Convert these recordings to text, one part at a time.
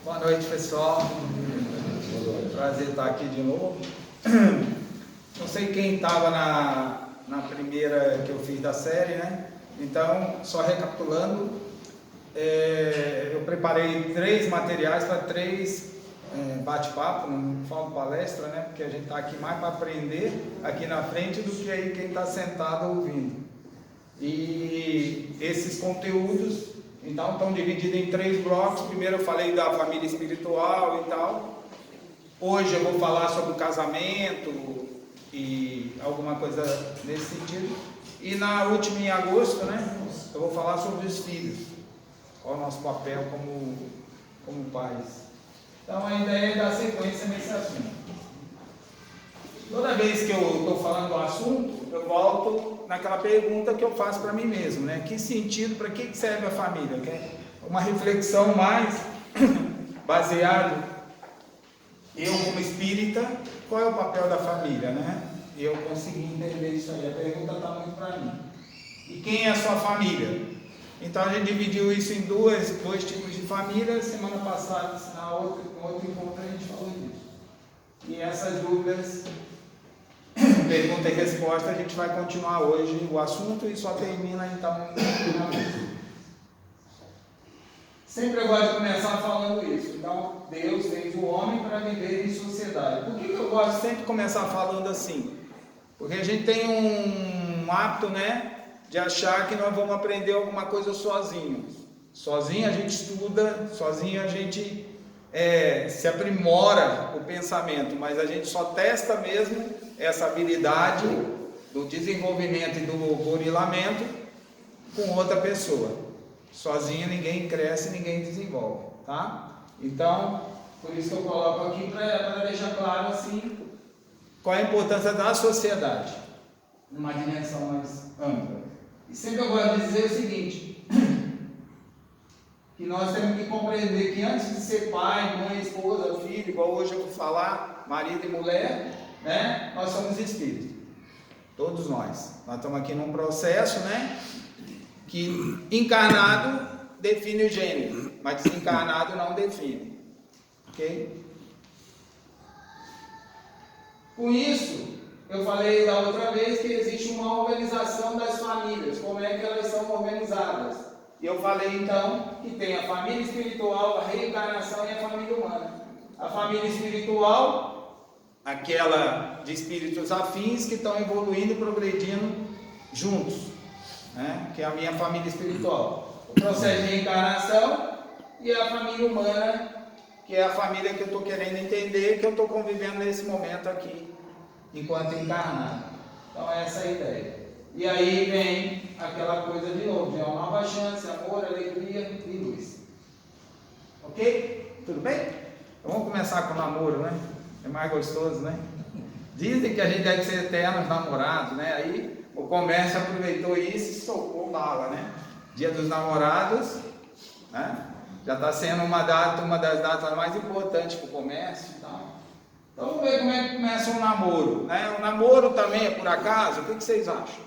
Boa noite, pessoal. Prazer estar aqui de novo. Não sei quem estava na primeira que eu fiz da série, né? Então, só recapitulando, eu preparei 3 materiais para 3 bate-papo, não falo palestra, né? Porque a gente está aqui mais para aprender aqui na frente do que aí quem está sentado ouvindo. E esses conteúdos, então, estão divididos em 3 blocos. Primeiro eu falei da família espiritual e tal. Hoje eu vou falar sobre o casamento e alguma coisa nesse sentido. E na última, em agosto, né, eu vou falar sobre os filhos. Qual é o nosso papel como pais. Então, a ideia é dar sequência nesse assunto. Toda vez que eu estou falando do assunto, eu volto naquela pergunta que eu faço para mim mesmo, né? Que sentido, para que serve a família? Uma reflexão mais baseada, eu como espírita, qual é o papel da família, né? Eu consegui entender isso aí, a pergunta está muito para mim. E quem é a sua família? Então a gente dividiu isso em dois tipos de família. Semana passada, no outro encontro, a gente falou disso. E essas dúvidas, pergunta e resposta, a gente vai continuar hoje o assunto e só termina então no Sempre eu gosto de começar falando isso. Então, Deus fez o homem para viver em sociedade. Por que eu gosto sempre de começar falando assim? Porque a gente tem um hábito, né, de achar que nós vamos aprender alguma coisa sozinhos. Sozinho a gente estuda, sozinho a gente se aprimora o pensamento, mas a gente só testa mesmo essa habilidade do desenvolvimento e do burilamento com outra pessoa. Sozinho ninguém cresce, ninguém desenvolve, tá? Então, por isso que eu coloco aqui para deixar claro assim qual é a importância da sociedade numa dimensão mais ampla. E sempre eu gosto de dizer o seguinte, que nós temos que compreender que antes de ser pai, mãe, esposa, filho, igual hoje eu vou falar, marido e mulher, né, nós somos espíritos. Todos nós. Nós estamos aqui num processo, né, que encarnado define o gênero, mas desencarnado não define. Ok? Com isso, eu falei da outra vez que existe uma organização das famílias, como é que elas são organizadas. E eu falei então que tem a família espiritual, a reencarnação e a família humana. A família espiritual, aquela de espíritos afins que estão evoluindo e progredindo juntos, né? Que é a minha família espiritual. O processo de reencarnação e a família humana, que é a família que eu estou querendo entender, que eu estou convivendo nesse momento aqui, enquanto encarnado. Então essa é a ideia. E aí vem aquela coisa de novo, de uma nova chance, amor, alegria e luz. Ok? Tudo bem? Então vamos começar com o namoro, né? É mais gostoso, né? Dizem que a gente deve ser eternos namorados, né? Aí o comércio aproveitou isso e socou bala, né? Dia dos Namorados, né? Já está sendo uma das datas mais importantes para o comércio e tal. Então vamos ver como é que começa um namoro, né? O namoro também é por acaso? O que vocês acham?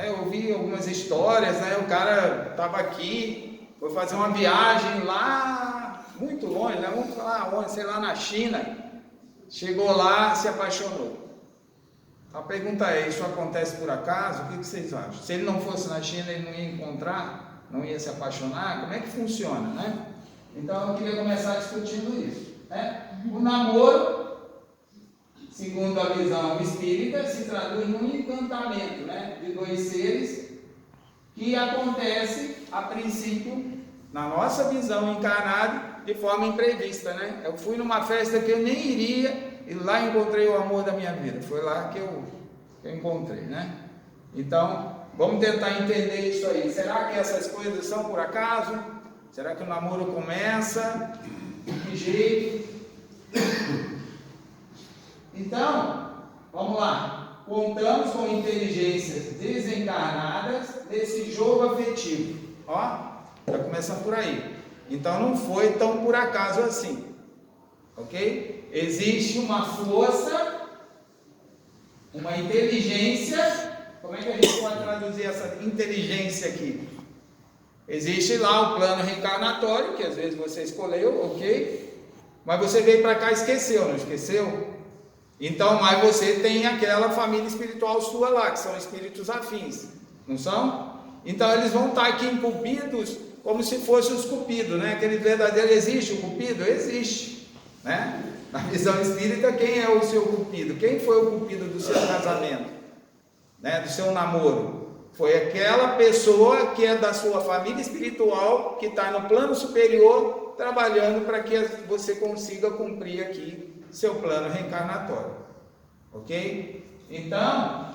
Eu ouvi algumas histórias, né? O cara estava aqui, foi fazer uma viagem lá, muito longe, né? Vamos falar onde, sei lá, na China. Chegou lá, se apaixonou. A pergunta é, isso acontece por acaso? O que vocês acham? Se ele não fosse na China, ele não ia encontrar, não ia se apaixonar? Como é que funciona, né? Então eu queria começar discutindo isso, né? O namoro, segundo a visão espírita, se traduz num encantamento, né, de 2 seres que acontece a princípio, na nossa visão encarnada, de forma imprevista, né? Eu fui numa festa que eu nem iria e lá encontrei o amor da minha vida. Foi lá que eu encontrei, né? Então, vamos tentar entender isso aí. Será que essas coisas são por acaso? Será que o namoro começa? De que jeito? Então, vamos lá. Contamos com inteligências desencarnadas desse jogo afetivo. Ó, já começando por aí. Então não foi tão por acaso assim. Ok? Existe uma força, uma inteligência. Como é que a gente pode traduzir essa inteligência aqui? Existe lá o plano reencarnatório, que às vezes você escolheu, ok? Mas você veio para cá e esqueceu, não esqueceu? Então, mas você tem aquela família espiritual sua lá, que são espíritos afins, não são? Então eles vão estar aqui incumbidos como se fossem os cupidos, né? Aquele verdadeiro, existe o cupido? Existe, né? Na visão espírita, quem é o seu cupido? Quem foi o cupido do seu casamento, né? Do seu namoro? Foi aquela pessoa que é da sua família espiritual, que está no plano superior, trabalhando para que você consiga cumprir aqui seu plano reencarnatório, ok? Então,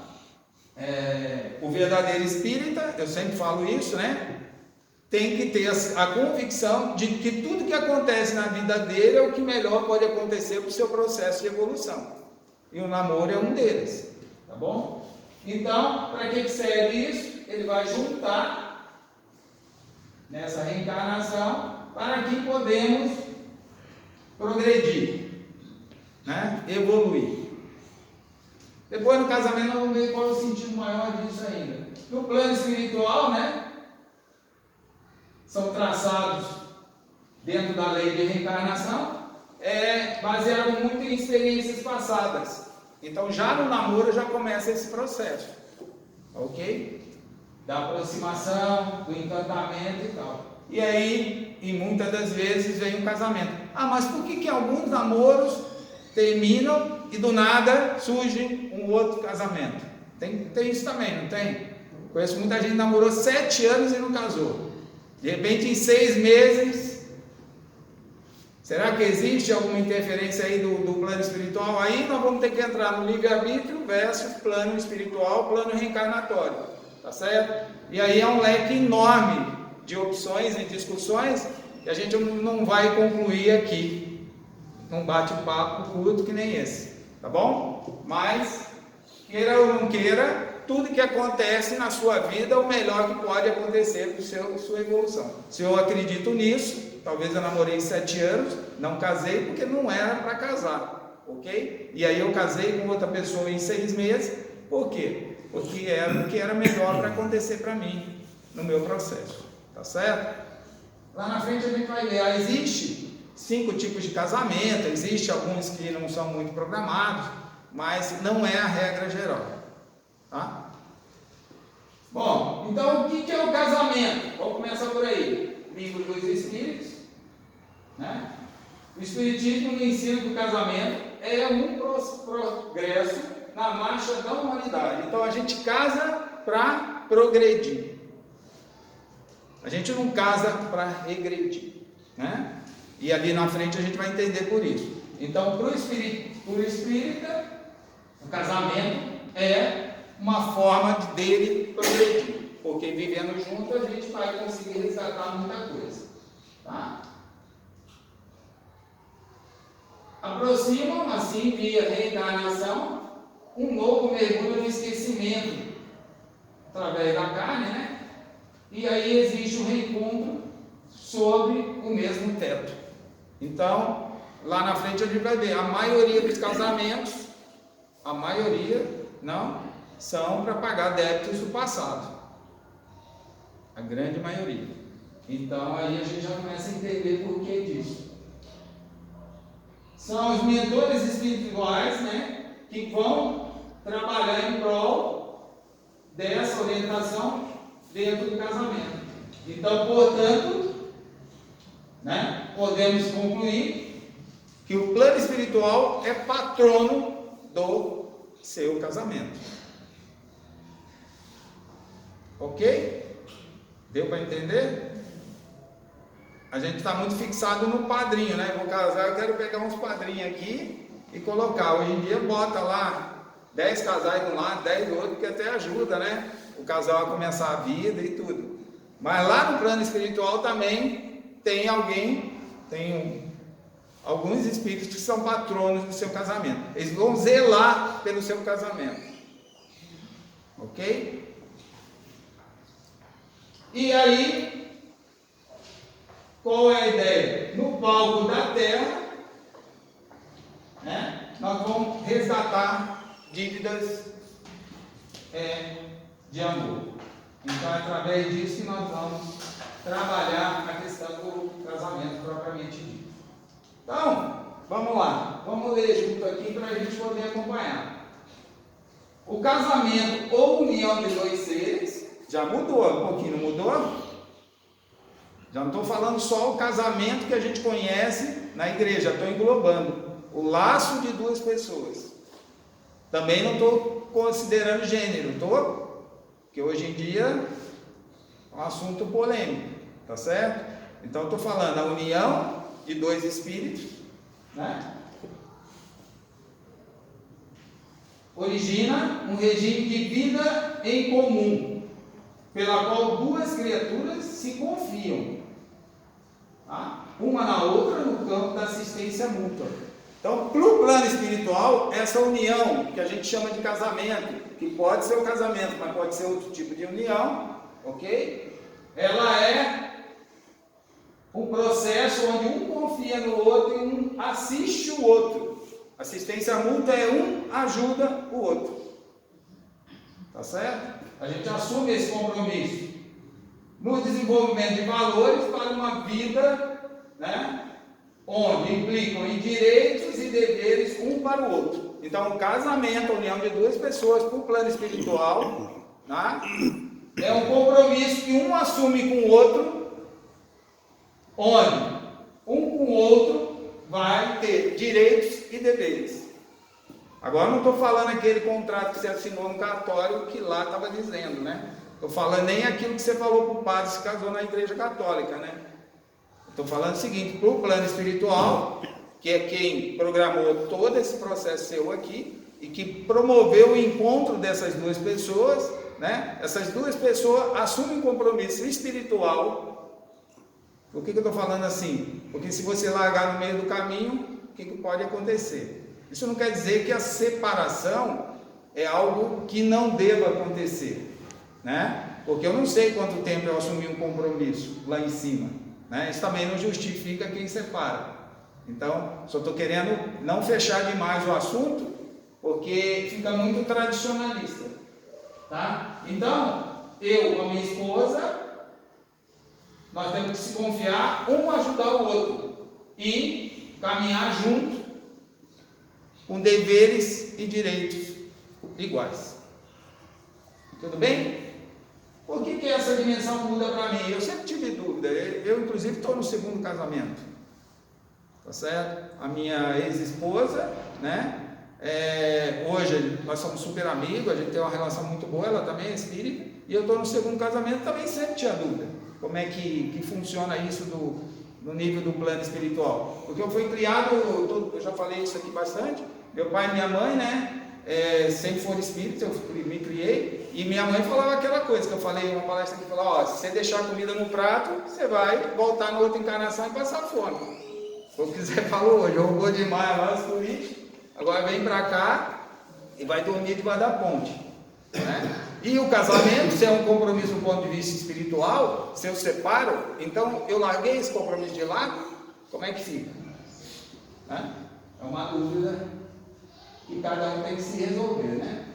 o verdadeiro espírita, eu sempre falo isso, né? Tem que ter a convicção de que tudo que acontece na vida dele é o que melhor pode acontecer para o seu processo de evolução. E o namoro é um deles, tá bom? Então, para que serve isso? Ele vai juntar nessa reencarnação para que podemos progredir, né? Evoluir. Depois no casamento nós vamos ver qual é o sentido maior disso ainda. No plano espiritual, né? São traçados dentro da lei de reencarnação, baseado muito em experiências passadas. Então já no namoro já começa esse processo, ok? Da aproximação, do encantamento e tal. E aí, e muitas das vezes vem um casamento. Ah, mas por que alguns namoros terminam e do nada surge um outro casamento? Tem isso também, não tem? Conheço muita gente que namorou 7 anos e não casou. De repente, em 6 meses, será que existe alguma interferência aí do plano espiritual? Aí nós vamos ter que entrar no livre-arbítrio versus plano espiritual, plano reencarnatório, tá certo? E aí é um leque enorme de opções e discussões que a gente não vai concluir aqui, num bate-papo curto que nem esse, tá bom? Mas, queira ou não queira, tudo que acontece na sua vida é o melhor que pode acontecer para sua evolução. Se eu acredito nisso, talvez eu namorei 7 anos, não casei porque não era para casar, ok? E aí eu casei com outra pessoa em 6 meses, por quê? Porque era o que era melhor para acontecer para mim no meu processo, tá certo? Lá na frente a gente vai ver, existe 5 tipos de casamento, existe alguns que não são muito programados, mas não é a regra geral. Tá? Bom, então o que é o casamento? Vamos começar por aí. Livro dos Espíritos, né? O Espiritismo nos ensina que o casamento é um progresso na marcha da humanidade. Então a gente casa para progredir. A gente não casa para regredir, né? E ali na frente a gente vai entender por isso. Então, para o espírita, o casamento é uma forma dele progredir, porque vivendo junto a gente vai conseguir resgatar muita coisa, tá? Aproximam assim, via reencarnação, um novo mergulho no esquecimento através da carne, né? E aí existe um reencontro sobre o mesmo teto. Então, lá na frente a gente vai ver, a maioria dos casamentos, a maioria, não, são para pagar débitos do passado, a grande maioria. Então aí a gente já começa a entender por que disso. São os mentores espirituais, né, que vão trabalhar em prol dessa orientação dentro do casamento. Então, portanto, né, podemos concluir que o plano espiritual é patrono do seu casamento. Ok? Deu para entender? A gente está muito fixado no padrinho, né? Vou casar, eu quero pegar uns padrinhos aqui e colocar. Hoje em dia bota lá 10 casais de um lado, 10 do outro, que até ajuda, né? O casal a começar a vida e tudo. Mas lá no plano espiritual também tem alguns espíritos que são patronos do seu casamento. Eles vão zelar pelo seu casamento. Ok? E aí, qual é a ideia? No palco da terra, né, nós vamos resgatar dívidas de amor. Então é através disso que nós vamos trabalhar a questão do casamento propriamente dito. Então, vamos lá, vamos ler junto aqui para a gente poder acompanhar. O casamento ou união de dois seres, já mudou um pouquinho, não mudou? Já não estou falando só o casamento que a gente conhece na igreja, estou englobando o laço de duas pessoas. Também não estou considerando gênero, estou? Porque hoje em dia é um assunto polêmico, tá certo? Então estou falando a união de dois espíritos, né? Origina um regime de vida em comum, pela qual duas criaturas se confiam, tá? Uma na outra no campo da assistência mútua. Então, para o plano espiritual, essa união que a gente chama de casamento, que pode ser o casamento, mas pode ser outro tipo de união, ok? Ela é um processo onde um confia no outro e um assiste o outro. Assistência mútua é um ajuda o outro. Tá certo? A gente assume esse compromisso no desenvolvimento de valores para uma vida, né, onde implicam em direitos e deveres um para o outro. Então, o casamento, a união de duas pessoas para o plano espiritual, né, é um compromisso que um assume com o outro, onde um com o outro vai ter direitos e deveres. Agora não estou falando aquele contrato que você assinou no cartório que lá estava dizendo, né? Estou falando nem aquilo que você falou para o padre que se casou na igreja católica, né? Estou falando o seguinte, para o plano espiritual, que é quem programou todo esse processo seu aqui e que promoveu o encontro dessas duas pessoas, né? Essas duas pessoas assumem um compromisso espiritual. Por que eu estou falando assim? Porque se você largar no meio do caminho, o que pode acontecer? Isso não quer dizer que a separação é algo que não deva acontecer, né? Porque eu não sei quanto tempo eu assumi um compromisso lá em cima, né? Isso também não justifica quem separa. Então, só estou querendo não fechar demais o assunto, porque fica muito tradicionalista, tá? Então, eu com a minha esposa, nós temos que se confiar, um ajudar o outro e caminhar junto com deveres e direitos iguais. Tudo bem? Por que essa dimensão muda para mim? Eu sempre tive dúvida. Eu inclusive, estou no segundo casamento. Tá certo? A minha ex-esposa, né? Hoje nós somos super amigos, a gente tem uma relação muito boa, ela também é espírita, e eu estou no segundo casamento, também sempre tinha dúvida. Como é que funciona isso no nível do plano espiritual? Porque eu fui criado, eu já falei isso aqui bastante, meu pai e minha mãe, né, sempre foram espíritos, eu me criei, e minha mãe falava aquela coisa, que eu falei em uma palestra que falava, se você deixar a comida no prato, você vai voltar na outra encarnação e passar fome. Se eu quiser, falou hoje, roubou demais lá os políticos, agora vem pra cá e vai dormir debaixo da ponte, né? E o casamento, se é um compromisso do ponto de vista espiritual, se eu separo, então eu larguei esse compromisso de lado, como é que fica? Né? É uma dúvida que cada um tem que se resolver, né?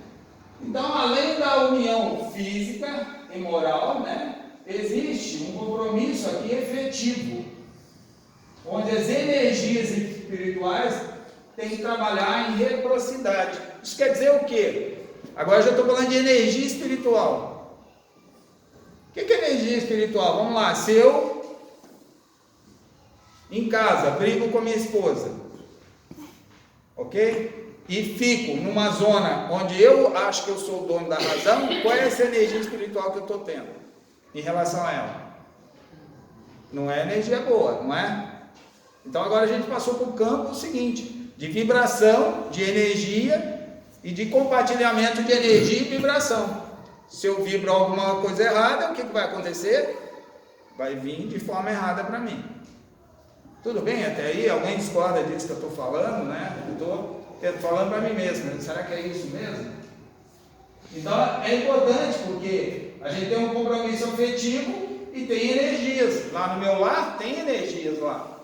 Então, além da união física e moral, né, existe um compromisso aqui efetivo, onde as energias espirituais têm que trabalhar em reciprocidade. Isso quer dizer o quê? Agora eu já estou falando de energia espiritual. O que é energia espiritual? Vamos lá, se eu em casa brigo com a minha esposa, ok? E fico numa zona onde eu acho que eu sou o dono da razão, qual é essa energia espiritual que eu estou tendo em relação a ela? Não é energia boa, não é? Então agora a gente passou para o campo seguinte, de vibração, de energia e de compartilhamento de energia e vibração. Se eu vibro alguma coisa errada, o que vai acontecer? Vai vir de forma errada para mim. Tudo bem até aí? Alguém discorda disso que eu estou falando, né? Eu estou falando para mim mesmo, né? Será que é isso mesmo? Então é importante porque a gente tem um compromisso afetivo e tem energias. Lá no meu lar tem energias lá,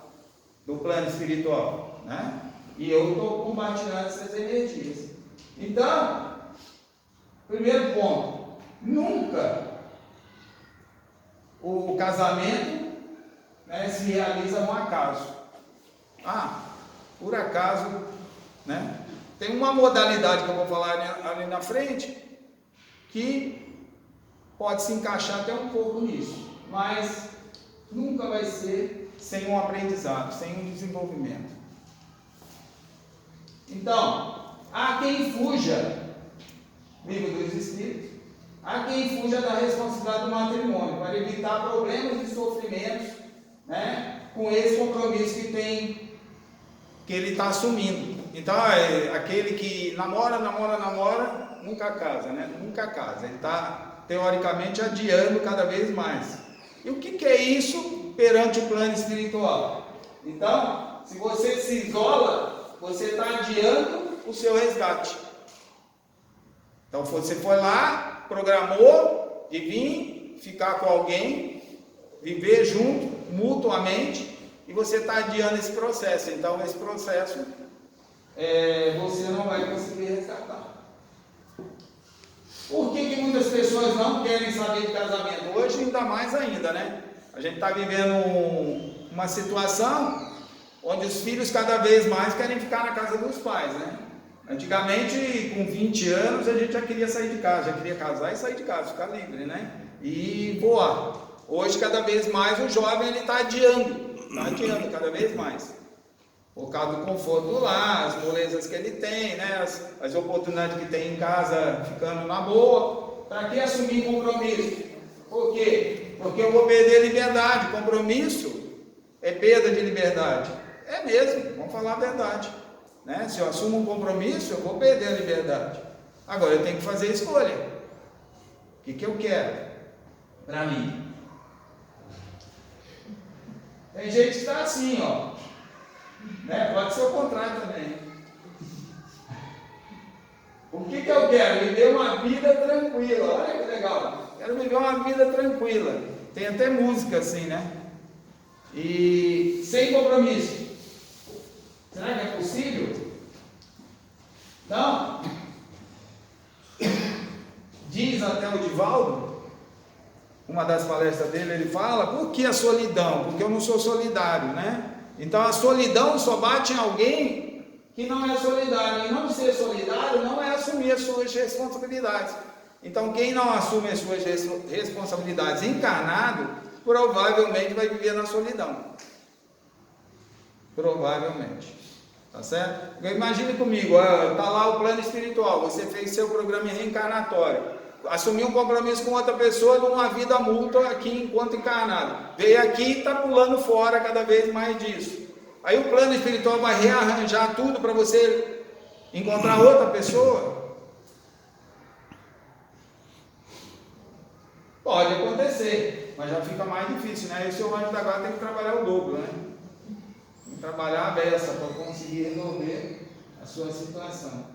do plano espiritual, né? E eu estou compartilhando essas energias. Então, primeiro ponto, nunca o casamento, né, se realiza no acaso. Por acaso, né? Tem uma modalidade que eu vou falar ali na frente que pode se encaixar até um pouco nisso, mas nunca vai ser sem um aprendizado, sem um desenvolvimento. Então, há quem fuja, livro dos Espíritos, há quem fuja da responsabilidade do matrimônio para evitar problemas e sofrimentos, né, com esse compromisso que ele está assumindo. Então, aquele que namora, nunca casa, né? Nunca casa. Ele está, teoricamente, adiando cada vez mais. E o que é isso perante o plano espiritual? Então, se você se isola, você está adiando o seu resgate. Então, você foi lá, programou de vir, ficar com alguém, viver junto, mutuamente, e você está adiando esse processo. Então, esse processo você não vai conseguir resgatar. Por que muitas pessoas não querem saber de casamento? Hoje, ainda mais ainda, né? A gente está vivendo uma situação onde os filhos cada vez mais querem ficar na casa dos pais, né? Antigamente, com 20 anos, a gente já queria sair de casa, já queria casar e sair de casa, ficar livre, né? E voar. Hoje, cada vez mais, o jovem está adiando cada vez mais. Por causa do conforto do lar, as molezas que ele tem, né? As oportunidades que tem em casa ficando na boa. Para que assumir compromisso? Por quê? Porque eu vou perder liberdade. Compromisso é perda de liberdade. É mesmo, vamos falar a verdade. Né? Se eu assumo um compromisso, eu vou perder a liberdade. Agora eu tenho que fazer a escolha. O que eu quero para mim? Tem gente que está assim, ó. Né? Pode ser o contrário também. O que eu quero? Viver uma vida tranquila. Olha que legal. Quero viver uma vida tranquila. Tem até música assim, né? E sem compromisso. Será que é possível? Não. Diz até o Divaldo, uma das palestras dele, ele fala: por que a solidão? Porque eu não sou solidário, né? Então a solidão só bate em alguém que não é solidário. E não ser solidário não é assumir as suas responsabilidades. Então quem não assume as suas responsabilidades encarnado, provavelmente vai viver na solidão. Provavelmente. Tá certo? Imagine comigo, tá lá o plano espiritual, você fez seu programa reencarnatório. Assumiu um compromisso com outra pessoa numa vida mútua aqui enquanto encarnado. Veio aqui e está pulando fora cada vez mais disso. Aí o plano espiritual vai rearranjar tudo para você encontrar outra pessoa? Pode acontecer, mas já fica mais difícil, né? Aí o seu anjo da guarda tem que trabalhar o dobro, né? Tem que trabalhar a beça para conseguir resolver a sua situação.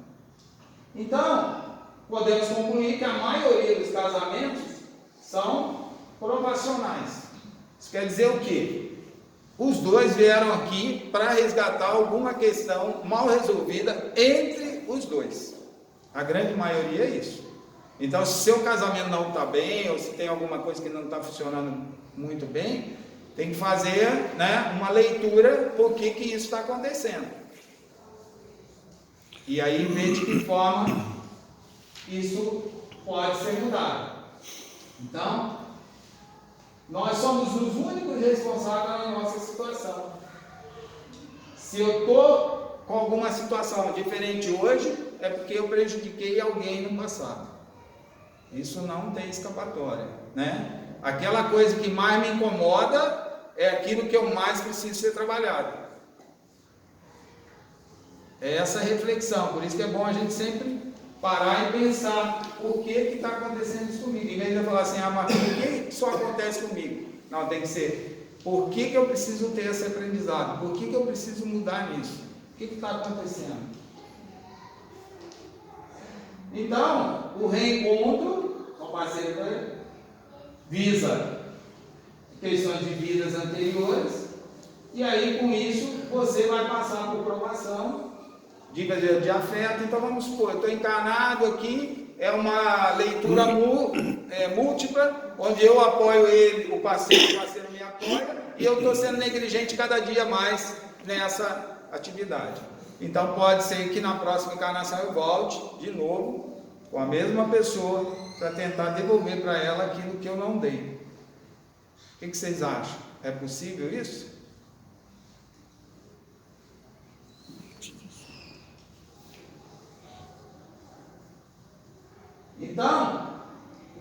Então, podemos concluir que a maioria dos casamentos são provacionais. Isso quer dizer o quê? Os dois vieram aqui para resgatar alguma questão mal resolvida entre os dois. A grande maioria é isso. Então, se seu casamento não está bem, ou se tem alguma coisa que não está funcionando muito bem, tem que fazer, né, uma leitura por que isso está acontecendo. E aí ver de que forma isso pode ser mudado. Então, nós somos os únicos responsáveis na nossa situação. Se eu estou com alguma situação diferente hoje, é porque eu prejudiquei alguém no passado. Isso não tem escapatória, né? Aquela coisa que mais me incomoda é aquilo que eu mais preciso ser trabalhado. É essa reflexão. Por isso que é bom a gente sempre parar e pensar por que está acontecendo isso comigo. Em vez de falar assim, mas por que isso acontece comigo? Não, tem que ser, por que eu preciso ter esse aprendizado? Por que eu preciso mudar nisso? O que está acontecendo? Então, o reencontro com o parceiro visa questões de vidas anteriores, e aí com isso você vai passar por provação de afeto. Então vamos supor, eu estou encarnado aqui, é uma leitura múltipla, onde eu apoio ele, o parceiro me apoia, e eu estou sendo negligente cada dia mais nessa atividade. Então pode ser que na próxima encarnação eu volte de novo com a mesma pessoa para tentar devolver para ela aquilo que eu não dei. O que vocês acham? É possível isso? Então,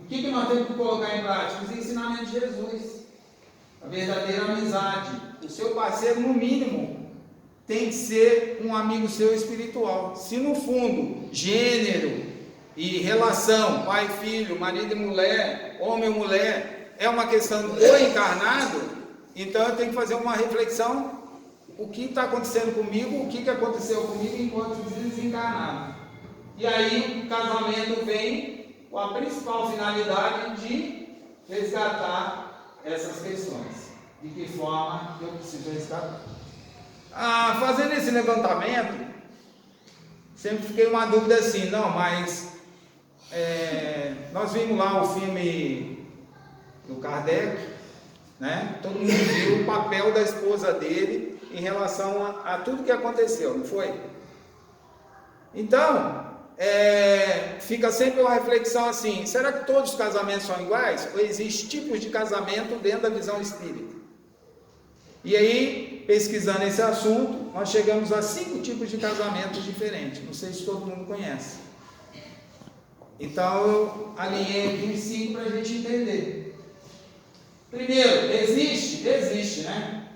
o que nós temos que colocar em prática? Os ensinamentos de Jesus, a verdadeira amizade. O seu parceiro, no mínimo, tem que ser um amigo seu espiritual. Se no fundo, gênero e relação, pai e filho, marido e mulher, homem e mulher, é uma questão do encarnado, então eu tenho que fazer uma reflexão, o que está acontecendo comigo, o que aconteceu comigo enquanto desencarnado. E aí o casamento vem com a principal finalidade de resgatar essas questões. De que forma eu preciso resgatar? Fazendo esse levantamento, sempre fiquei uma dúvida assim, não, mas nós vimos lá o filme do Kardec, né? Todo mundo viu o papel da esposa dele em relação a tudo que aconteceu, não foi? Então, fica sempre uma reflexão assim, será que todos os casamentos são iguais? Ou existem tipos de casamento dentro da visão espírita? E aí, pesquisando esse assunto, nós chegamos a 5 tipos de casamentos diferentes. Não sei se todo mundo conhece. Então, eu alinhei aqui os 5 para a gente entender. Primeiro, existe, né?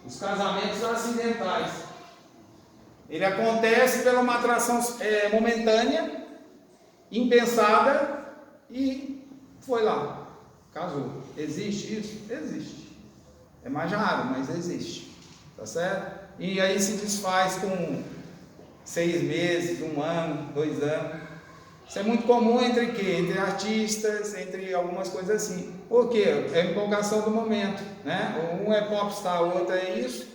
Os casamentos acidentais. Ele acontece pela uma atração momentânea, impensada, e foi lá, casou. Existe isso? Existe. É mais raro, mas existe, tá certo? E aí se desfaz com 6 meses, 1 ano, 2 anos. Isso é muito comum entre quê? Entre artistas, entre algumas coisas assim. Por quê? É a empolgação do momento, né? Um é popstar, o outro é isso.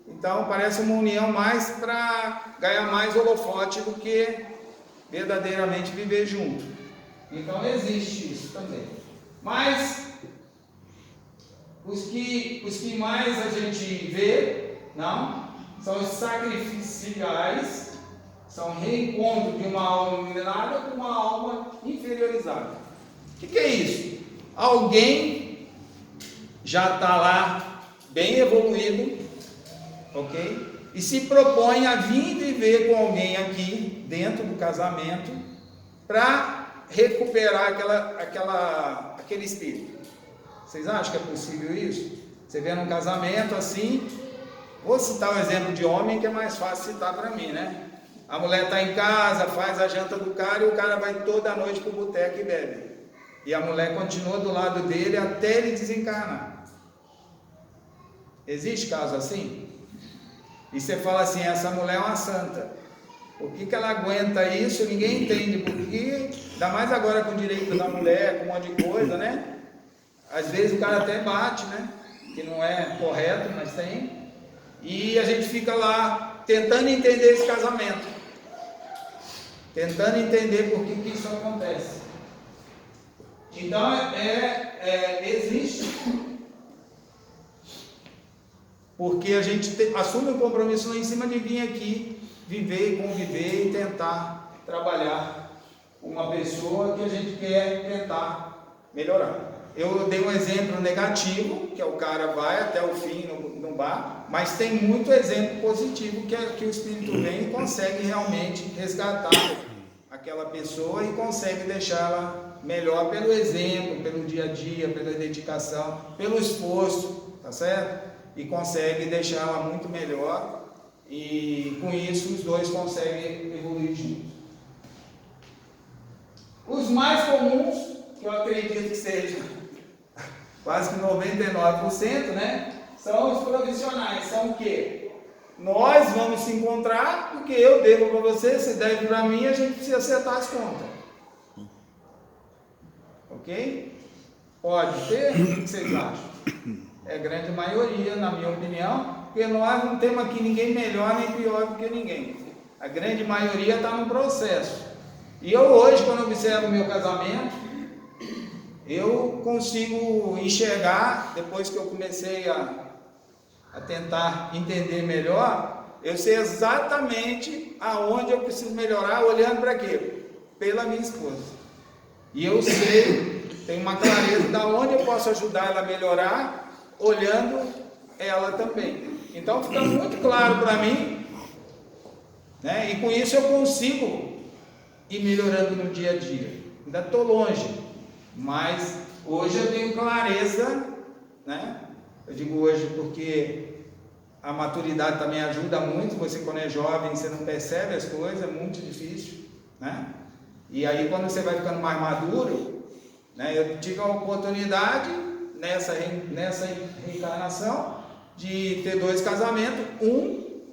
Então parece uma união mais para ganhar mais holofote do que verdadeiramente viver junto. Então existe isso também. Mas os que mais a gente vê, não, são os sacrificiais, são reencontro de uma alma iluminada com uma alma inferiorizada. O que é isso? Alguém já está lá bem evoluído, ok? E se propõe a vir viver com alguém aqui dentro do casamento para recuperar aquele espírito. Vocês acham que é possível isso? Você vê num casamento assim, vou citar o exemplo de homem que é mais fácil citar para mim, né? A mulher está em casa, faz a janta do cara e o cara vai toda noite para o boteco e bebe. E a mulher continua do lado dele até ele desencarnar. Existe caso assim? E você fala assim, essa mulher é uma santa. Por que ela aguenta isso? Ninguém entende. Porque, ainda mais agora com o direito da mulher, com um monte de coisa, né? Às vezes o cara até bate, né? Que não é correto, mas tem. E a gente fica lá tentando entender esse casamento. Tentando entender por que isso acontece. Então, existe. Porque a gente assume um compromisso lá em cima de vir aqui, viver, conviver e tentar trabalhar com uma pessoa que a gente quer tentar melhorar. Eu dei um exemplo negativo, que é o cara vai até o fim no bar, mas tem muito exemplo positivo que o Espírito vem e consegue realmente resgatar aquela pessoa e consegue deixá-la melhor pelo exemplo, pelo dia a dia, pela dedicação, pelo esforço, tá certo? E consegue deixá-la muito melhor e com isso os dois conseguem evoluir juntos. Os mais comuns, que eu acredito que seja quase que 99%, né? São os profissionais. São o quê? Nós vamos se encontrar, porque eu devo para você, você deve para mim, a gente precisa acertar as contas. Ok? Pode ter? O que vocês acham? É a grande maioria, na minha opinião, porque nós não temos aqui ninguém melhor nem pior do que ninguém. A grande maioria está no processo. E eu hoje, quando observo o meu casamento, Eu consigo enxergar, depois que eu comecei a tentar entender melhor, eu sei exatamente aonde eu preciso melhorar, olhando para quê? Pela minha esposa. E eu sei, tenho uma clareza de onde eu posso ajudar ela a melhorar, olhando ela também. Então fica muito claro para mim, né? E com isso eu consigo ir melhorando no dia a dia. Ainda estou longe, mas hoje eu tenho clareza, né? Eu digo hoje porque a maturidade também ajuda muito. Você, quando é jovem, você não percebe as coisas, é muito difícil, né? E aí quando você vai ficando mais maduro, né? Eu tive a oportunidade nessa reencarnação de ter 2 casamentos,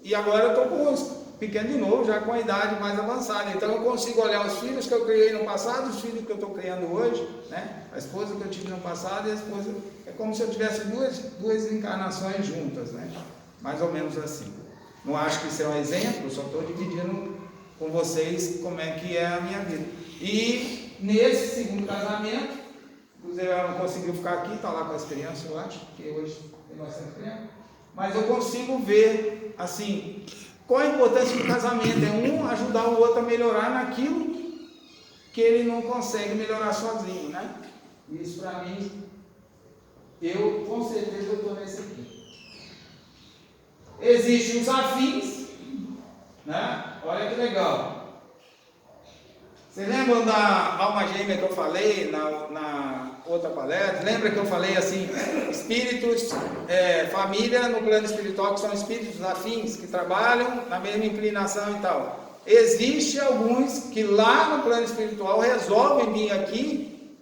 e agora eu estou com os pequenos de novo, já com a idade mais avançada. Então eu consigo olhar os filhos que eu criei no passado, os filhos que eu estou criando hoje, né? A esposa que eu tive no passado e a esposa, é como se eu tivesse duas encarnações juntas, né? Mais ou menos assim. Não acho que isso é um exemplo, só estou dividindo com vocês como é que é a minha vida. E nesse segundo casamento, inclusive ela não conseguiu ficar aqui, está lá com as crianças, eu acho, porque hoje tem bastante criança, mas eu consigo ver, assim, qual a importância do casamento. É um ajudar o outro a melhorar naquilo que ele não consegue melhorar sozinho, né? Isso para mim, eu com certeza estou nesse aqui. Existem os afins, né? Olha que legal. Vocês lembram da alma gêmea que eu falei na outra palestra? Lembra que eu falei assim, espíritos, família no plano espiritual, que são espíritos afins, que trabalham na mesma inclinação e tal. Existem alguns que lá no plano espiritual resolvem vir aqui,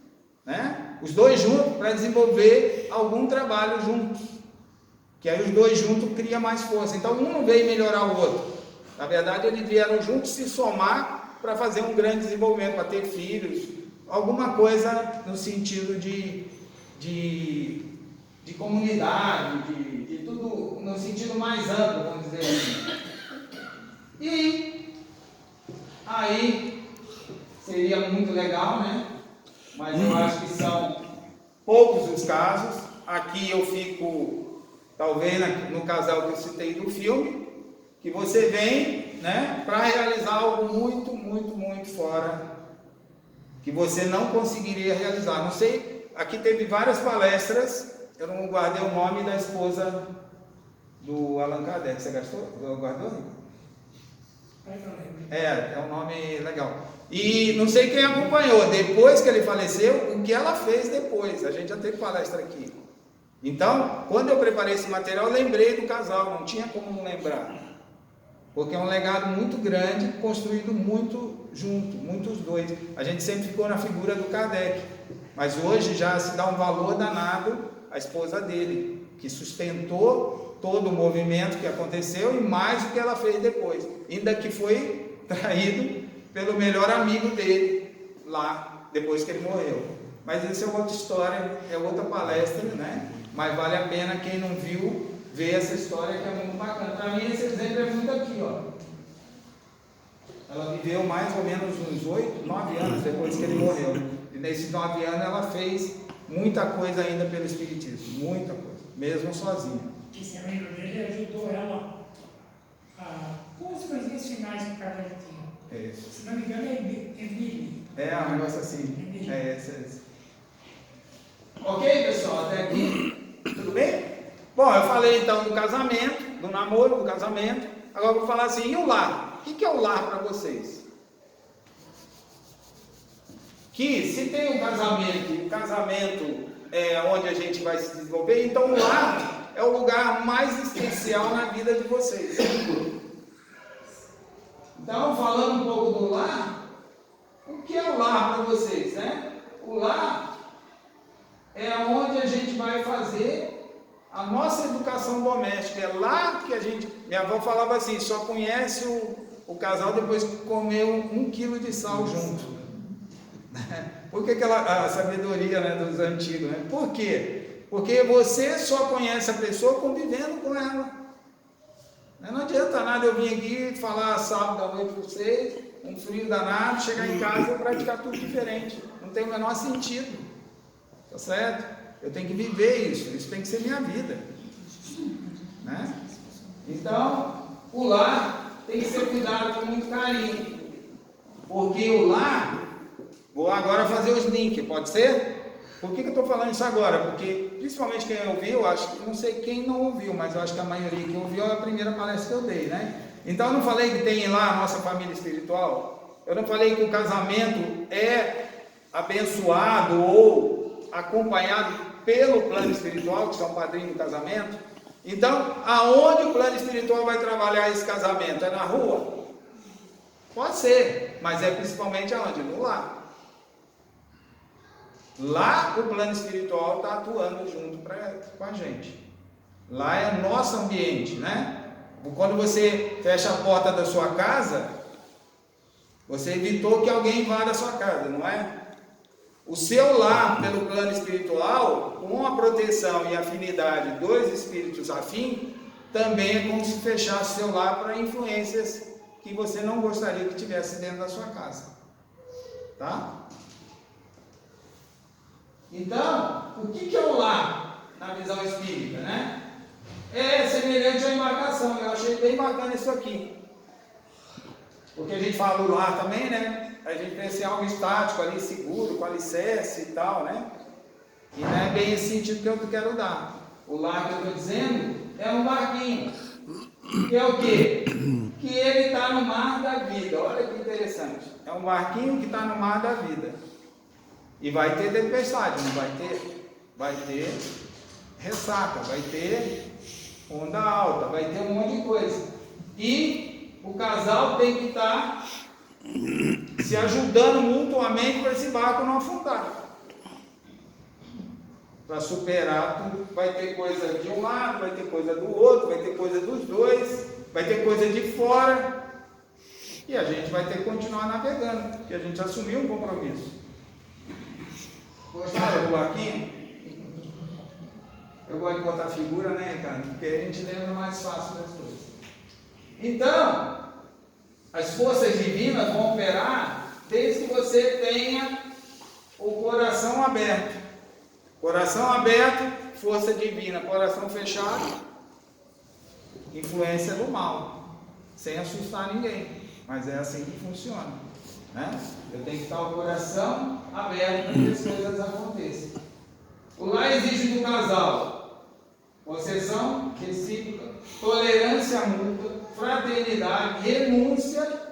né? Os dois juntos, para desenvolver algum trabalho juntos. Que aí os dois juntos criam mais força. Então um não veio melhorar o outro. Na verdade, eles vieram juntos se somar para fazer um grande desenvolvimento, para ter filhos, alguma coisa no sentido de comunidade, de tudo no sentido mais amplo, vamos dizer assim. E aí seria muito legal, né? Mas eu acho que são poucos os casos. Aqui eu fico, talvez no casal que eu citei do filme, que você vem, né, para realizar algo muito, muito, muito fora, que você não conseguiria realizar. Não sei, aqui teve várias palestras, eu não guardei o nome da esposa do Allan Kardec. Você guardou? É um nome legal. E não sei quem acompanhou, depois que ele faleceu, o que ela fez depois. A gente já teve palestra aqui. Então, quando eu preparei esse material, eu lembrei do casal, não tinha como não lembrar. Porque é um legado muito grande, construído muito junto, muitos dois. A gente sempre ficou na figura do Kardec, mas hoje já se dá um valor danado à esposa dele, que sustentou todo o movimento que aconteceu e mais o que ela fez depois, ainda que foi traído pelo melhor amigo dele lá, depois que ele morreu. Mas isso é outra história, é outra palestra, né? Mas vale a pena quem não viu ver essa história, que é muito bacana. Para mim esse exemplo é muito aqui, ó. Ela viveu mais ou menos uns 8, 9 anos depois que ele morreu. E nesses 9 anos ela fez muita coisa ainda pelo Espiritismo, muita coisa, mesmo sozinha. Esse amigo dele ajudou ela com as coisinhas finais que o cara tinha. Isso. Se não me engano, é Emílio. Um negócio assim. Esse. Ok, pessoal, até aqui, tudo bem? Bom, eu falei então do casamento, do namoro, do casamento. Agora eu vou falar assim, e o lar? O que é o lar para vocês? Que se tem um casamento, e o casamento é onde a gente vai se desenvolver, então o lar é o lugar mais especial na vida de vocês. Então, falando um pouco do lar, o que é o lar para vocês, né? O lar é onde a gente vai fazer a nossa educação doméstica. É lá que a gente... Minha avó falava assim, só conhece o casal depois que comeu 1 quilo de sal junto. Por que a sabedoria, né, dos antigos, né? Por quê? Porque você só conhece a pessoa convivendo com ela. Não adianta nada eu vir aqui falar sábado à noite para vocês, um frio danado, chegar em casa e praticar tudo diferente. Não tem o menor sentido. Tá certo? Eu tenho que viver isso tem que ser minha vida, né? Então, o lar tem que ser cuidado com muito carinho, porque o lar, vou agora fazer os links, pode ser? Por que eu estou falando isso agora? Porque, principalmente quem ouviu, acho que, não sei quem não ouviu, mas eu acho que a maioria que ouviu é a primeira palestra que eu dei, né? Então, eu não falei que tem lá a nossa família espiritual? Eu não falei que o casamento é abençoado ou acompanhado pelo plano espiritual, que são padrinhos do casamento? Então, aonde o plano espiritual vai trabalhar esse casamento? É na rua? Pode ser, mas é principalmente aonde? No lar. Lá o plano espiritual está atuando junto com a gente. Lá é nosso ambiente, né? Quando você fecha a porta da sua casa, você evitou que alguém vá da sua casa, não é? O seu lar, pelo plano espiritual, com a proteção e afinidade dos espíritos afins, também é como se fechasse seu lar para influências que você não gostaria que tivesse dentro da sua casa. Tá? Então, o que é o lar na visão espírita, né? É semelhante à embarcação. Eu achei bem bacana isso aqui. Porque a gente fala do lar também, né? A gente pensa em algo estático ali, seguro, com alicerce e tal, né? E não é bem esse sentido que eu quero dar. O lar que eu estou dizendo é um barquinho. Que é o quê? Que ele está no mar da vida. Olha que interessante. É um barquinho que está no mar da vida. E vai ter tempestade, não vai ter? Vai ter ressaca, vai ter onda alta, vai ter um monte de coisa. E o casal tem que estar se ajudando mutuamente para esse barco não afundar. Para superar tudo, vai ter coisa de um lado, vai ter coisa do outro, vai ter coisa dos dois, vai ter coisa de fora. E a gente vai ter que continuar navegando, porque a gente assumiu um compromisso. Gostaram do barquinho? Eu gosto de botar figura, né, cara? Porque a gente lembra mais fácil das coisas. Então, as forças divinas vão operar desde que você tenha o coração aberto. Coração aberto, força divina. Coração fechado, influência do mal. Sem assustar ninguém. Mas é assim que funciona, né? Eu tenho que estar o coração aberto para que as coisas aconteçam. O lar exige do casal possessão recíproca, tolerância mútua, fraternidade, renúncia.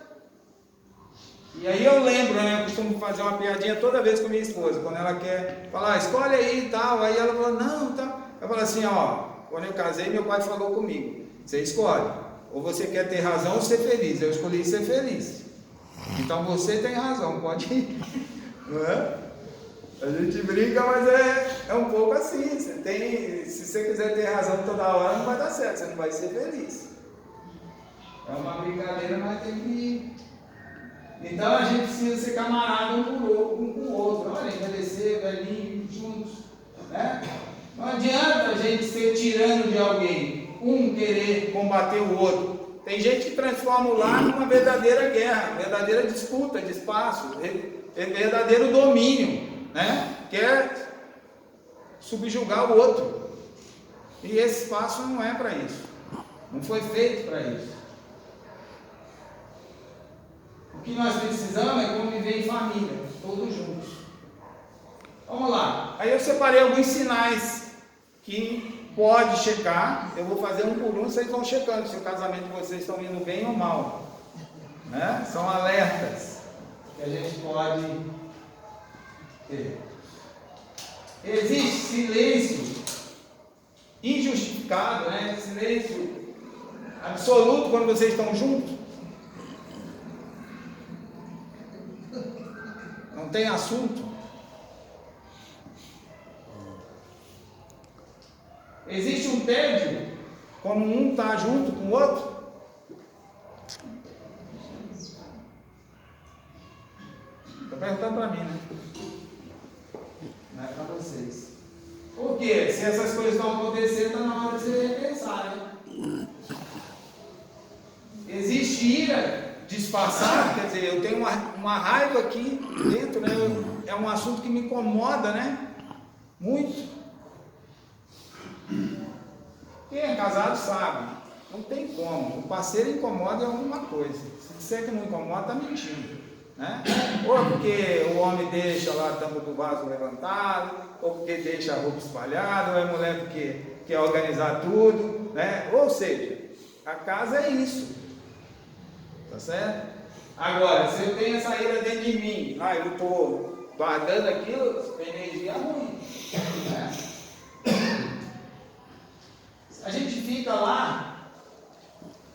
E aí eu lembro, né? Eu costumo fazer uma piadinha toda vez com minha esposa, quando ela quer falar, escolhe aí e tal. Aí ela fala, não, tá. Eu falo assim, ó, quando eu casei, meu pai falou comigo, você escolhe, ou você quer ter razão ou ser feliz. Eu escolhi ser feliz. Então você tem razão, pode ir. Não é? A gente brinca, mas é um pouco assim. Se você quiser ter razão toda hora, não vai dar certo, você não vai ser feliz. É uma brincadeira, mas tem que ir. Então a gente precisa ser camarada um com o outro. Olha, envelhecer, velhinho, juntos. Né? Não adianta a gente ser tirano de alguém, um querer combater o outro. Tem gente que transforma o lar numa verdadeira guerra, verdadeira disputa de espaço, verdadeiro domínio, né? Quer subjugar o outro. E esse espaço não é para isso. Não foi feito para isso. O que nós precisamos é conviver em família, todos juntos. Vamos lá. Aí eu separei alguns sinais que pode checar. Eu vou fazer um por um, vocês vão checando se o casamento de vocês estão indo bem ou mal, né? São alertas que a gente pode ter. Existe silêncio injustificado, né? Silêncio absoluto quando vocês estão juntos. Não tem assunto. Existe um tédio quando um está junto com o outro? Estou perguntando para mim, né? Não é para vocês. Por quê? Se essas coisas estão acontecendo, está na hora de você repensar, né? Existe ira disfarçada, quer dizer, eu tenho uma raiva aqui dentro, né? É um assunto que me incomoda, né? Muito. Quem é casado sabe, não tem como. O parceiro incomoda em alguma coisa. Se disser que não incomoda, está mentindo, né? Ou porque o homem deixa lá a tampa do vaso levantado, ou porque deixa a roupa espalhada, ou é mulher porque quer organizar tudo, né? Ou seja, a casa é isso, tá certo? Agora, se eu tenho essa ira dentro de mim, eu estou guardando aquilo, energia ruim, né? A gente fica lá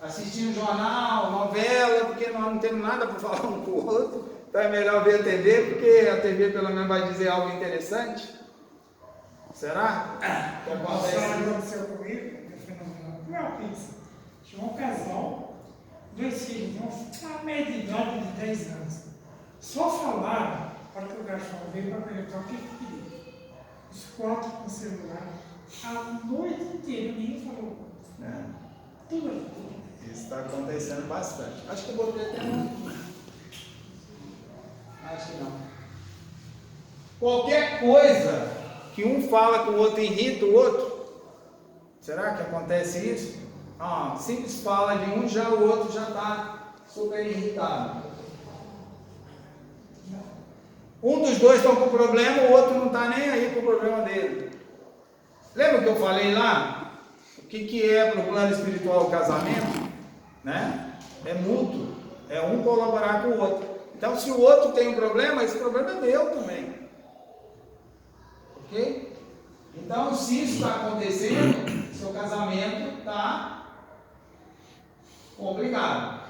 assistindo jornal, novela, porque nós não temos nada para falar um com o outro, então é melhor ver a TV, porque a TV pelo menos vai dizer algo interessante. Será? Que aconteceu comigo, eu fui uma pizza. Tinha um casal, 2 filhos, uma média de idade de 10 anos. Só falaram, para que o garçom veio para perguntar o que queria. Os 4 com o celular, a noite inteira, ninguém falou. Tudo aqui. Isso está acontecendo bastante. Acho que eu botei até um. Acho que não. Qualquer coisa que um fala com o outro irrita o outro. Será que acontece isso? Simples fala de um, já o outro já está super irritado. Um dos dois está com problema, o outro não está nem aí com o problema dele. Lembra que eu falei lá? O que é para o plano espiritual o casamento? Né? É mútuo, é um colaborar com o outro. Então, se o outro tem um problema, esse problema é meu também. Ok? Então, se isso está acontecendo, seu casamento está complicado.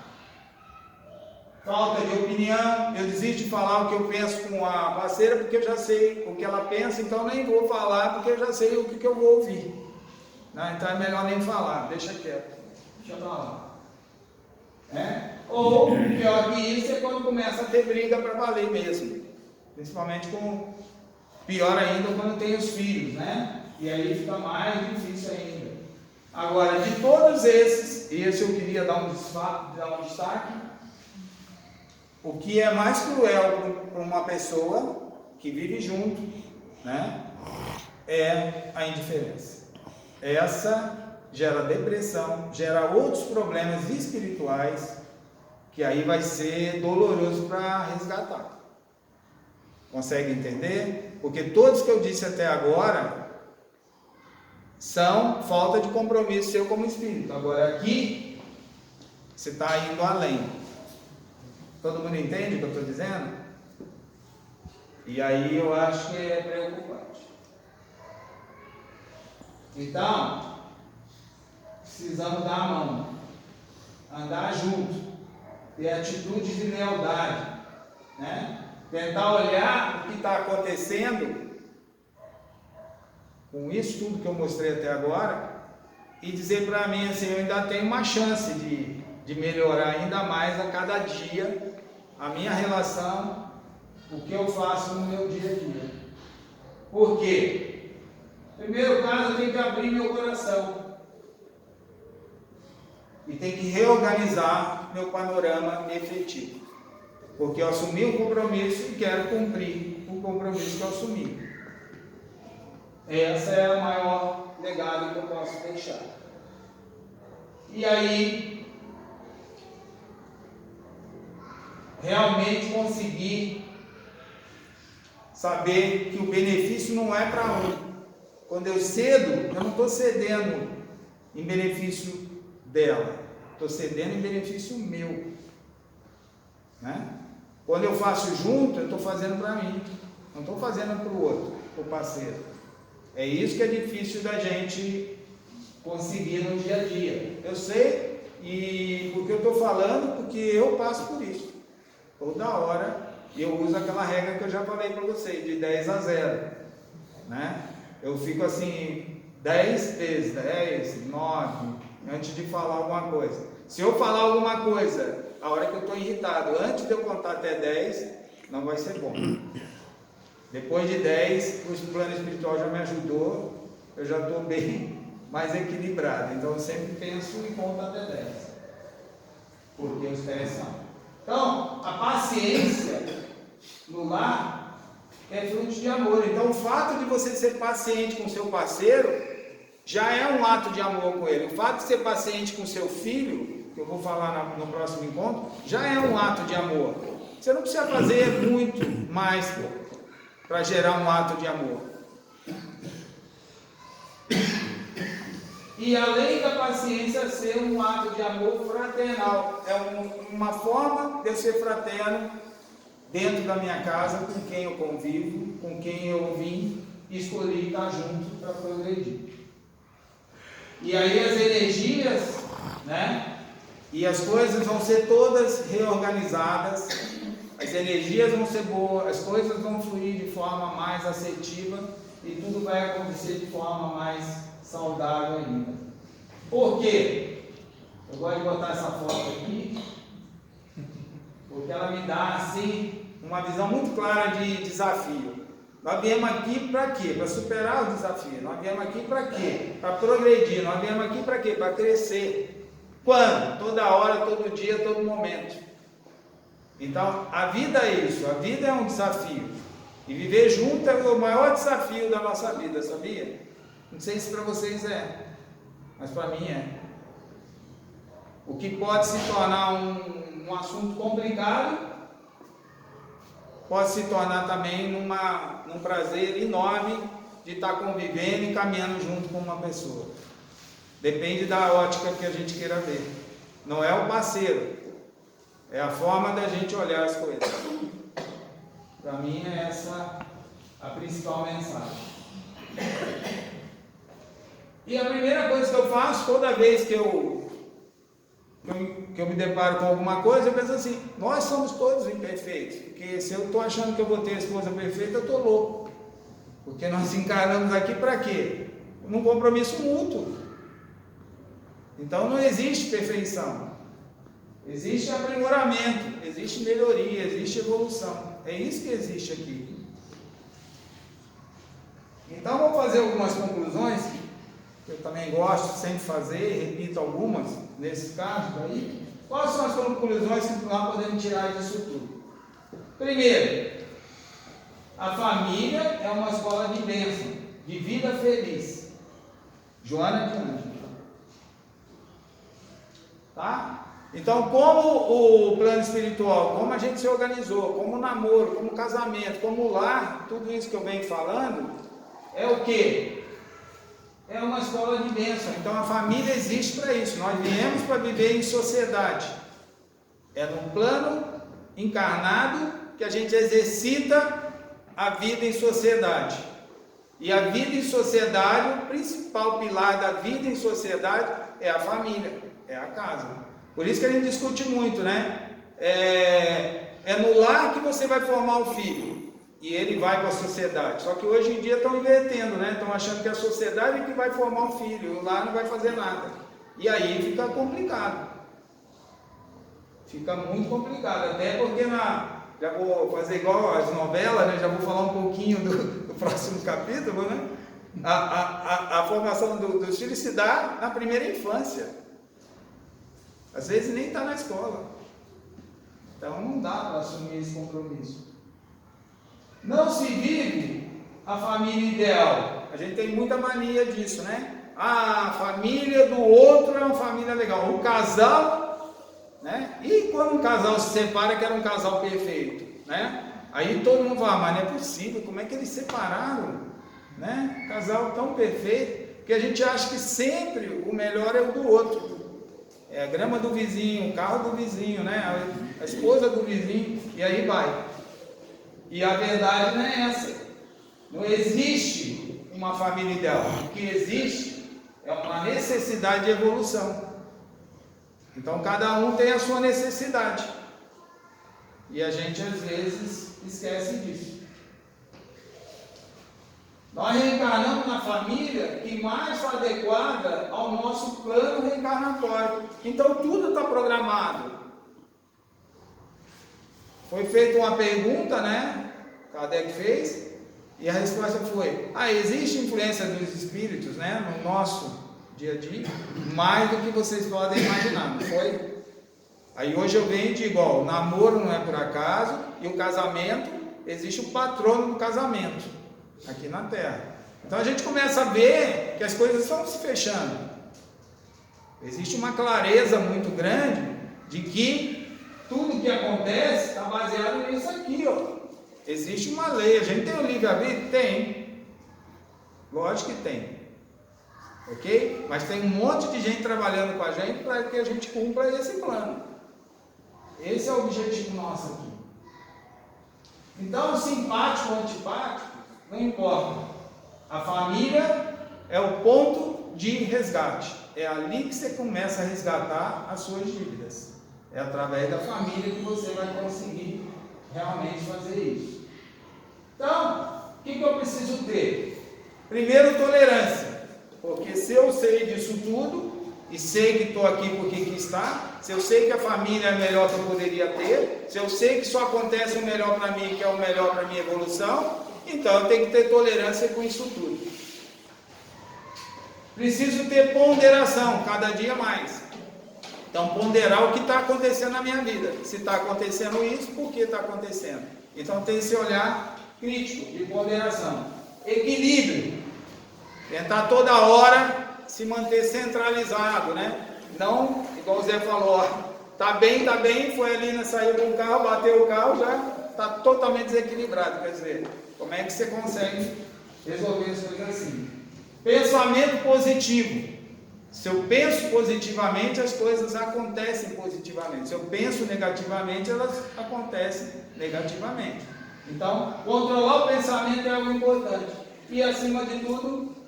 Falta de opinião, eu desisto de falar o que eu penso com a parceira, porque eu já sei o que ela pensa, então nem vou falar, porque eu já sei o que eu vou ouvir. Não, então é melhor nem falar, deixa quieto, deixa pra lá. Ou, pior que isso, é quando começa a ter briga para valer mesmo. Principalmente pior ainda quando tem os filhos, né? E aí fica mais difícil ainda. Agora, de todos esses, esse eu queria dar um destaque. O que é mais cruel para uma pessoa que vive junto, né? É a indiferença. Essa gera depressão, gera outros problemas espirituais, que aí vai ser doloroso para resgatar. Consegue entender? Porque todos que eu disse até agora são falta de compromisso seu como espírito. Agora aqui, você está indo além. Todo mundo entende o que eu estou dizendo? E aí eu acho que é preocupante. Então, precisamos dar a mão, andar junto, ter atitudes de lealdade, né? Tentar olhar o que está acontecendo com isso tudo que eu mostrei até agora e dizer para mim assim, eu ainda tenho uma chance de melhorar ainda mais a cada dia a minha relação, o que eu faço no meu dia a dia. Por quê? Primeiro caso, eu tenho que abrir meu coração e tenho que reorganizar meu panorama efetivo, porque eu assumi um compromisso e quero cumprir o compromisso que eu assumi. Essa é o maior legado que eu posso deixar. E aí, realmente conseguir saber que o benefício não é para um. Quando eu cedo, eu não estou cedendo em benefício dela, estou cedendo em benefício meu, né? Quando eu faço junto, eu estou fazendo para mim, não estou fazendo para o outro, para o parceiro. É isso que é difícil da gente conseguir no dia a dia. Eu sei, e porque eu estou falando, porque eu passo por isso. Toda hora eu uso aquela regra que eu já falei para vocês, de 10 a 0, né? Eu fico assim, 10 vezes, 10, 9, antes de falar alguma coisa. Se eu falar alguma coisa, a hora que eu estou irritado, antes de eu contar até 10, não vai ser bom. Depois de 10, o plano espiritual já me ajudou, eu já estou bem mais equilibrado. Então eu sempre penso e conto até 10, porque os 10 são. Então, a paciência no lar é fruto de amor. Então o fato de você ser paciente com seu parceiro já é um ato de amor com ele. O fato de ser paciente com seu filho, que eu vou falar no próximo encontro, já é um ato de amor. Você não precisa fazer muito mais para gerar um ato de amor. E além da paciência ser um ato de amor fraternal, é uma forma de eu ser fraterno dentro da minha casa, com quem eu convivo, com quem eu vim e escolhi estar junto para progredir. E aí as energias, né? E as coisas vão ser todas reorganizadas, as energias vão ser boas, as coisas vão fluir de forma mais assertiva e tudo vai acontecer de forma mais saudável ainda. Por quê? Eu gosto de botar essa foto aqui, porque ela me dá assim uma visão muito clara de desafio. Nós viemos aqui para quê? Para superar os desafios. Nós viemos aqui para quê? Para progredir. Nós viemos aqui para quê? Para crescer. Quando? Toda hora, todo dia, todo momento. Então, a vida é isso. A vida é um desafio. E viver junto é o maior desafio da nossa vida, sabia? Não sei se para vocês é, mas para mim é. O que pode se tornar um assunto complicado, pode se tornar também num prazer enorme de estar convivendo e caminhando junto com uma pessoa. Depende da ótica que a gente queira ver. Não é o parceiro, é a forma da gente olhar as coisas. Para mim é essa a principal mensagem. E a primeira coisa que eu faço toda vez que eu me deparo com alguma coisa, eu penso assim: nós somos todos imperfeitos, porque se eu estou achando que eu vou ter a esposa perfeita, eu estou louco, porque nós encaramos aqui para quê? Num compromisso mútuo. Então não existe perfeição, existe aprimoramento, existe melhoria, existe evolução. É isso que existe aqui. Então vou fazer algumas conclusões que eu também gosto sempre de fazer, repito algumas nesses casos aí. Quais são as conclusões que nós podemos tirar disso tudo? Primeiro, a família é uma escola de bênção, de vida feliz. Joana de Anjo. Tá? Então, como o plano espiritual, como a gente se organizou, como o namoro, como o casamento, como o lar, tudo isso que eu venho falando, é o quê? É uma escola de bênção. Então a família existe para isso. Nós viemos para viver em sociedade. É num plano encarnado que a gente exercita a vida em sociedade. E a vida em sociedade, o principal pilar da vida em sociedade é a família, é a casa. Por isso que a gente discute muito, né? É no lar que você vai formar o filho. E ele vai para a sociedade. Só que hoje em dia estão invertendo, né? Estão achando que a sociedade é que vai formar um filho, o lar não vai fazer nada. E aí fica complicado. Fica muito complicado. Até porque já vou fazer igual as novelas, né? Já vou falar um pouquinho do próximo capítulo, né? A formação dos filhos se dá na primeira infância. Às vezes nem está na escola. Então não dá para assumir esse compromisso. Não se vive a família ideal. A gente tem muita mania disso, né? A família do outro é uma família legal. O casal, né? E quando um casal se separa, que era um casal perfeito, né? Aí todo mundo fala: mas não é possível, como é que eles se separaram? Né? Casal tão perfeito, que a gente acha que sempre o melhor é o do outro. É a grama do vizinho, o carro do vizinho, né? A esposa do vizinho, e aí vai. E a verdade não é essa. Não existe uma família ideal. O que existe é uma necessidade de evolução. Então cada um tem a sua necessidade. E a gente às vezes esquece disso. Nós reencarnamos na família que mais foi adequada ao nosso plano reencarnatório. Então tudo está programado. Foi feita uma pergunta, né? Kardec fez, e a resposta foi: existe influência dos espíritos, né, no nosso dia a dia, mais do que vocês podem imaginar, não foi? Aí hoje eu venho e digo: o namoro não é por acaso, e o casamento existe o patrono do casamento aqui na Terra. Então a gente começa a ver que as coisas estão se fechando. Existe uma clareza muito grande de que tudo que acontece está baseado nisso aqui, ó. Existe uma lei. A gente tem o livre-arbítrio? Tem. Lógico que tem. Ok? Mas tem um monte de gente trabalhando com a gente para que a gente cumpra esse plano. Esse é o objetivo nosso aqui. Então, simpático ou antipático, não importa. A família é o ponto de resgate. É ali que você começa a resgatar as suas dívidas. É através da família que você vai conseguir realmente fazer isso. Então, o que eu preciso ter? Primeiro, tolerância. Porque se eu sei disso tudo, e sei que estou aqui porque quis estar, se eu sei que a família é a melhor que eu poderia ter, se eu sei que só acontece o melhor para mim, que é o melhor para a minha evolução, então eu tenho que ter tolerância com isso tudo. Preciso ter ponderação, cada dia mais. Então, ponderar o que está acontecendo na minha vida. Se está acontecendo isso, por que está acontecendo? Então, tem esse olhar crítico, de ponderação. Equilíbrio. Tentar toda hora se manter centralizado, né? Não, igual o Zé falou, ó, tá bem, foi ali, saiu com o carro, bateu o carro, já está totalmente desequilibrado. Quer dizer, como é que você consegue resolver as coisas assim? Pensamento positivo. Se eu penso positivamente, as coisas acontecem positivamente. Se eu penso negativamente, elas acontecem negativamente. Então, controlar o pensamento é algo importante. E, acima de tudo,